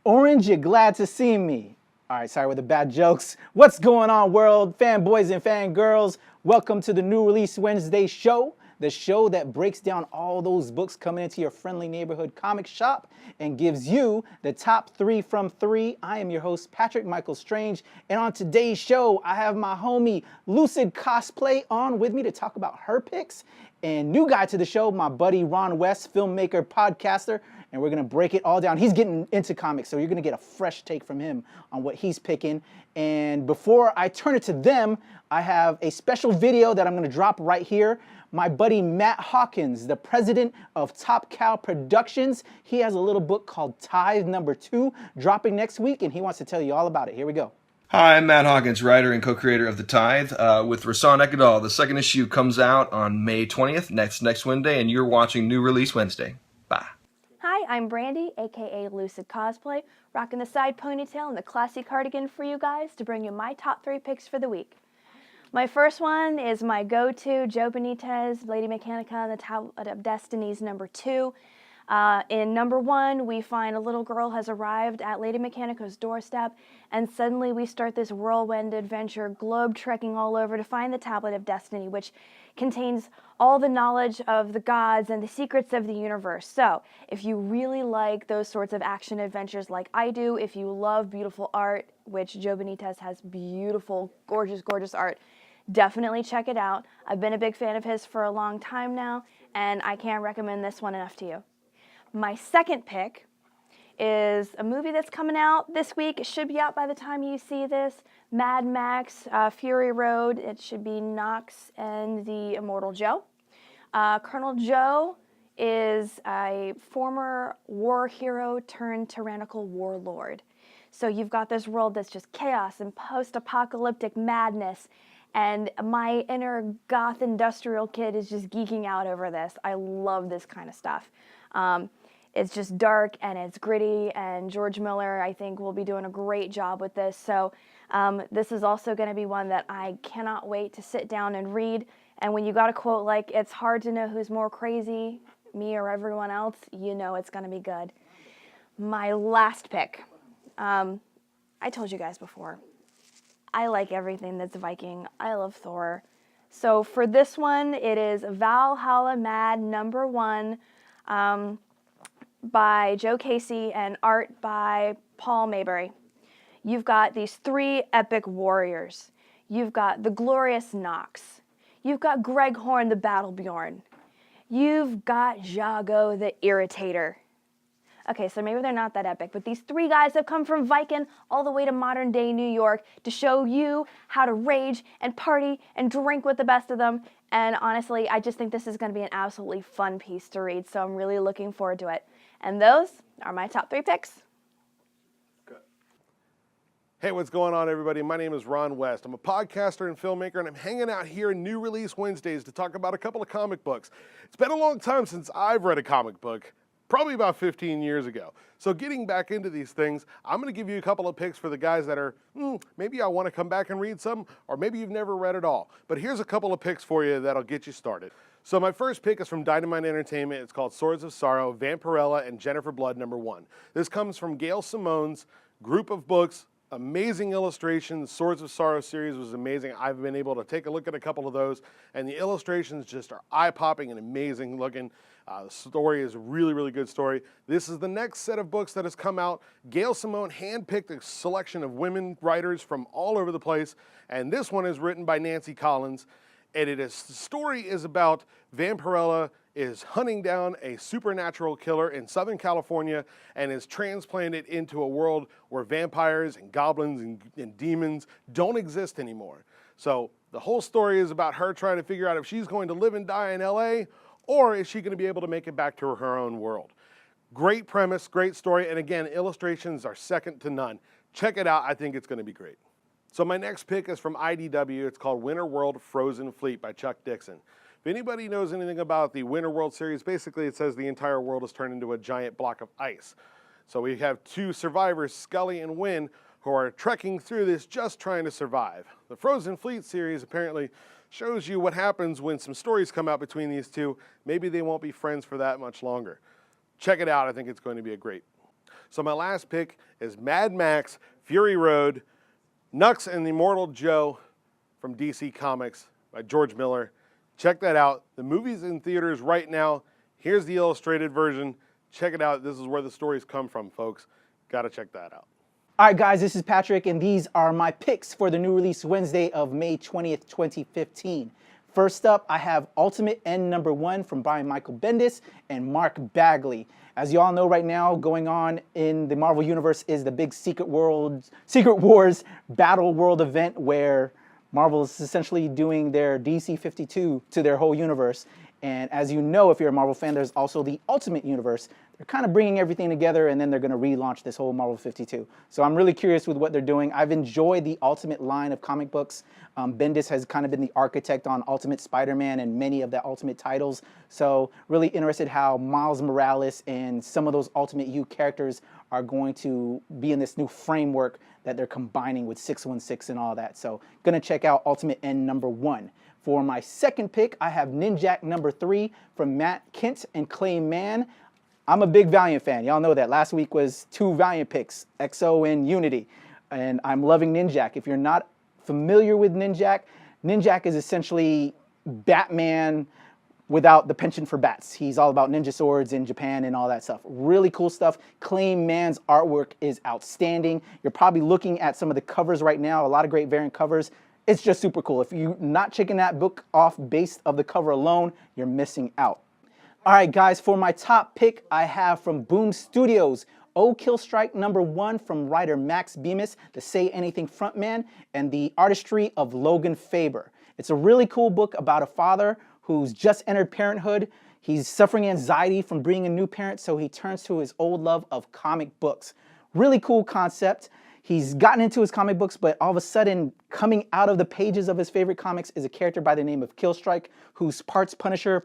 Orange, you're glad to see me. All right, sorry with the bad jokes. What's going on, world? Fanboys and fangirls, welcome to the New Release Wednesday show, the show that breaks down all those books coming into your friendly neighborhood comic shop and gives you the top 3 from 3. I am your host, Patrick Michael Strange, and on today's show, I have my homie Lucid Cosplay on with me to talk about her picks, and new guy to the show, my buddy Ron West, filmmaker, podcaster, and we're gonna break it all down. He's getting into comics, so you're gonna get a fresh take from him on what he's picking. And before I turn it to them, I have a special video that I'm gonna drop right here. My buddy Matt Hawkins, the president of Top Cow Productions, he has a little book called Tithe #2 dropping next week, and he wants to tell you all about it. Here we go. Hi, I'm Matt Hawkins, writer and co-creator of The Tithe with Rasan Ekadal. The second issue comes out on May 20th, next Wednesday, and you're watching New Release Wednesday. Bye. Hi, I'm Brandy, aka Lucid Cosplay, rocking the side ponytail and the classy cardigan for you guys to bring you my top 3 picks for the week. My first one is my go-to, Joe Benitez, Lady Mechanica and the Tablet of Destinies #2. In #1, we find a little girl has arrived at Lady Mechanica's doorstep, and suddenly we start this whirlwind adventure, globe-trekking all over to find the Tablet of Destiny, which contains all the knowledge of the gods and the secrets of the universe. So, if you really like those sorts of action adventures like I do, if you love beautiful art, which Joe Benitez has beautiful, gorgeous, gorgeous art, definitely check it out. I've been a big fan of his for a long time now, and I can't recommend this one enough to you. My second pick is a movie that's coming out this week. It should be out by the time you see this. Mad Max, Fury Road. It should be Knox and the Immortal Joe. Colonel Joe is a former war hero turned tyrannical warlord. So you've got this world that's just chaos and post-apocalyptic madness. And my inner goth industrial kid is just geeking out over this. I love this kind of stuff. It's just dark and it's gritty, and George Miller, I think, will be doing a great job with this. So this is also going to be one that I cannot wait to sit down and read. And when you got a quote like, "It's hard to know who's more crazy, me or everyone else," you know it's going to be good. My last pick. I told you guys before, I like everything that's Viking. I love Thor. So for this one, it is Valhalla Mad #1. By Joe Casey and art by Paul Maybury. You've got these 3 epic warriors. You've got the glorious Nox. You've got Greg Horn, the Battlebjorn. You've got Jago, the Irritator. Okay, so maybe they're not that epic, but these 3 guys have come from Viking all the way to modern day New York to show you how to rage and party and drink with the best of them. And honestly, I just think this is going to be an absolutely fun piece to read, so I'm really looking forward to it. And those are my top 3 picks. Good. Hey, what's going on, everybody? My name is Ron West. I'm a podcaster and filmmaker, and I'm hanging out here in New Release Wednesdays to talk about a couple of comic books. It's been a long time since I've read a comic book, probably about 15 years ago. So getting back into these things, I'm going to give you a couple of picks for the guys that are, maybe I want to come back and read some, or maybe you've never read it all. But here's a couple of picks for you that'll get you started. So my first pick is from Dynamite Entertainment. It's called Swords of Sorrow, Vampirella and Jennifer Blood #1. This comes from Gail Simone's group of books. Amazing illustrations. Swords of Sorrow series was amazing. I've been able to take a look at a couple of those, and the illustrations just are eye-popping and amazing looking. The story is a really, really good story. This is the next set of books that has come out. Gail Simone handpicked a selection of women writers from all over the place, and this one is written by Nancy Collins. And the story is about Vampirella is hunting down a supernatural killer in Southern California and is transplanted into a world where vampires and goblins and demons don't exist anymore. So the whole story is about her trying to figure out if she's going to live and die in LA, or is she going to be able to make it back to her own world. Great premise, great story, and again, illustrations are second to none. Check it out. I think it's going to be great. So my next pick is from IDW. It's called Winter World Frozen Fleet by Chuck Dixon. If anybody knows anything about the Winter World series, basically it says the entire world is turned into a giant block of ice. So we have 2 survivors, Scully and Wynn, who are trekking through this just trying to survive. The Frozen Fleet series apparently shows you what happens when some stories come out between these 2. Maybe they won't be friends for that much longer. Check it out. I think it's going to be a great. So my last pick is Mad Max Fury Road, Nux and the Immortal Joe from DC Comics by George Miller. Check that out. The movie's in theaters right now. Here's the illustrated version. Check it out. This is where the stories come from, folks. Got to check that out. All right, guys, this is Patrick, and these are my picks for the new release Wednesday of May 20th, 2015. First up, I have Ultimate End #1 from Brian Michael Bendis and Mark Bagley. As you all know right now, going on in the Marvel Universe is the big Secret Wars Battle World event where Marvel is essentially doing their DC 52 to their whole universe. And as you know, if you're a Marvel fan, there's also the Ultimate Universe. They're kind of bringing everything together, and then they're going to relaunch this whole Marvel 52. So I'm really curious with what they're doing. I've enjoyed the Ultimate line of comic books. Bendis has kind of been the architect on Ultimate Spider-Man and many of the Ultimate titles. So really interested how Miles Morales and some of those Ultimate U characters are going to be in this new framework that they're combining with 616 and all that. So going to check out Ultimate End #1. For my second pick, I have Ninjak #3 from Matt Kent and Clay Mann. I'm a big Valiant fan. Y'all know that. Last week was 2 Valiant picks, XO and Unity. And I'm loving Ninjak. If you're not familiar with Ninjak, Ninjak is essentially Batman without the penchant for bats. He's all about ninja swords in Japan and all that stuff. Really cool stuff. Clay Mann's artwork is outstanding. You're probably looking at some of the covers right now, a lot of great variant covers. It's just super cool. If you're not checking that book off based of the cover alone, you're missing out. All right, guys, for my top pick, I have from Boom Studios, O Kill Strike #1 from writer Max Bemis, the Say Anything frontman, and the artistry of Logan Faber. It's a really cool book about a father who's just entered parenthood. He's suffering anxiety from being a new parent, so he turns to his old love of comic books. Really cool concept. He's gotten into his comic books, but all of a sudden, coming out of the pages of his favorite comics is a character by the name of Killstrike, who's parts Punisher,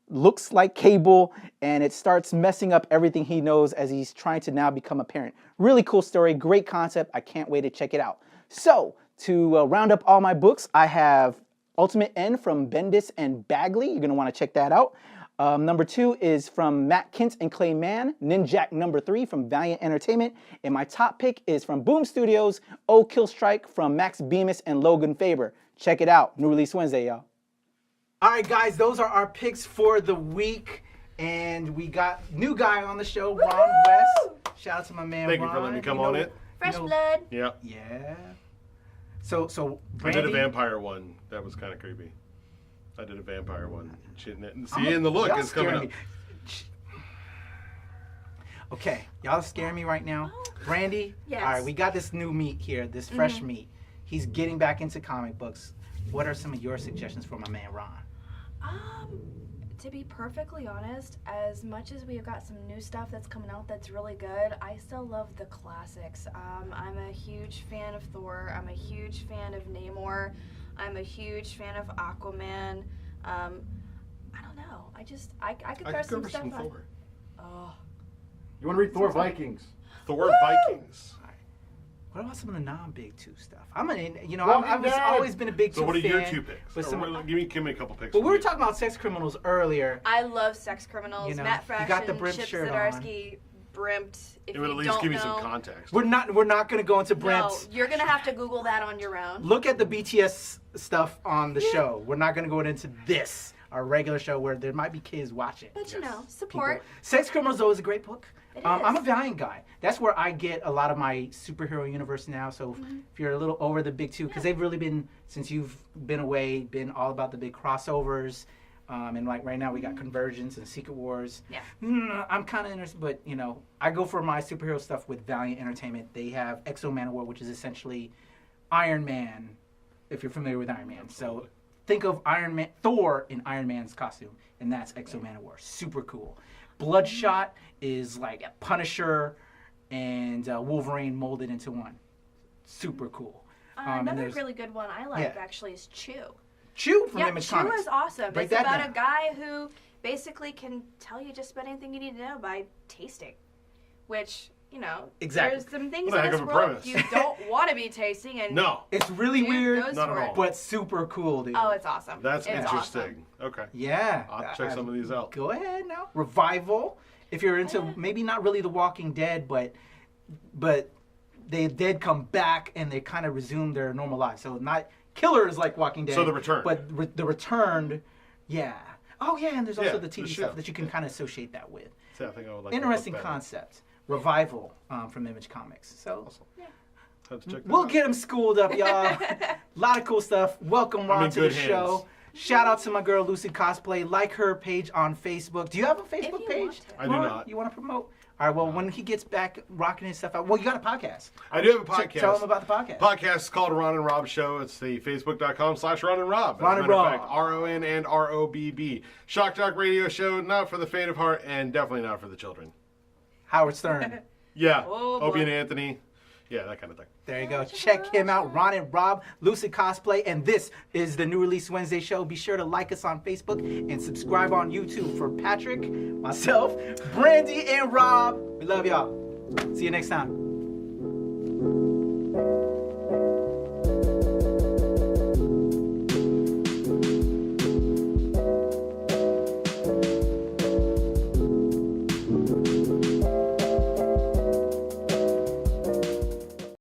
looks like Cable, and it starts messing up everything he knows as he's trying to now become a parent. Really cool story, great concept. I can't wait to check it out. So, to round up all my books, I have Ultimate End from Bendis and Bagley. You're going to want to check that out. #2 is from Matt Kent and Clay Mann, Ninjak #3 from Valiant Entertainment. And my top pick is from Boom Studios, O Kill Strike from Max Bemis and Logan Faber. Check it out. New release Wednesday, y'all. All right, guys, those are our picks for the week. And we got new guy on the show, Ron West. Shout out to my man, Thank Ron. you for letting me come on it. Fresh blood. Yeah. Yeah. So I Brandy, did a vampire one. That was kind of creepy. I did a vampire one. See, in the look, y'all it's coming scaring up. me. Okay, y'all scaring me right now. Brandy, Yes. all right, we got this new meat here, this fresh meat. He's getting back into comic books. What are some of your suggestions for my man, Ron? To be perfectly honest, as much as we've got some new stuff that's coming out that's really good, I still love the classics. I'm a huge fan of Thor. I'm a huge fan of Namor. I'm a huge fan of Aquaman. I don't know. I could throw some stuff on. Thor. Oh, You want to read Thor Vikings? Thor Vikings. What about some of the non-Big Two stuff? I've Walking just Dead. always been a Big Two So what are fan. your 2 picks? But Give me a couple picks. But we from were you. talking about sex criminals earlier. I love Sex Criminals. You know, Matt you Fraction, got the brimp Chip shirt Zdarsky, Brimpt. If It would you at least don't give me know, some context. We're not going to go into no, Brent's. you're gonna have to Google that on your own. Look at the BTS stuff on the show. We're not going to go into this, our regular show where there might be kids watching. But you know, People. support. Sex Criminals, though, is a great book. It I'm a is. Valiant guy. That's where I get a lot of my superhero universe now. So if you're a little over the Big Two, because they've really been, since you've been away, been all about the big crossovers. And like right now we got Convergence and Secret Wars. Yeah. I'm kind of interested, but I go for my superhero stuff with Valiant Entertainment. They have Exo Manowar, which is essentially Iron Man, if you're familiar with Iron Man. So think of Thor in Iron Man's costume, and that's Exo Manowar. Super cool. Bloodshot is like Punisher and Wolverine molded into one. Super cool. And Another there's really good one I like actually is Chew. Chew from Yeah, Image Chew Comics. is awesome. Break It's that about down. a guy who basically can tell you just about anything you need to know by tasting, which, Exactly. there's some things What a in heck this of a world premise. you don't want to be tasting, and No, It's really Dude weird, goes Not for at it. all. but super cool, dude. Oh, it's awesome. that's It's interesting. awesome. Okay. Yeah. I'll check some of these out. Go ahead now. Revival if you're into maybe not really The Walking Dead, but the dead come back and they kind of resume their normal lives. So not killers like Walking Dead. So The Return. But the returned, yeah. Oh yeah, and there's also Yeah, the TV the stuff show. that you can kind of associate that with. See, I think I would like Interesting that book better. concept. Revival from Image Comics. So Awesome. Have to check that we'll out. get them schooled up, y'all. A lot of cool stuff. Welcome, I'm Ron, in to the good show. hands. Shout out to my girl Lucid Cosplay. Like her page on Facebook. Do you have a Facebook you want page? to. I do Ron? not. You want to promote? All right. Well, when he gets back rocking his stuff out, well, you got a podcast. I do have a podcast. Tell him about the podcast. Podcast is called Ron and Rob Show. It's the Facebook.com/Ron and Rob. Ron and Rob. RON and ROBB. Shock Talk Radio Show, not for the faint of heart, and definitely not for the children. Howard Stern. Yeah. Oh, Opie boy. and Anthony. Yeah, that kind of thing. There you go. Check him out, Ron and Rob, Lucid Cosplay, and this is the New Release Wednesday show. Be sure to like us on Facebook and subscribe on YouTube. For Patrick, myself, Brandy, and Rob, we love y'all. See you next time.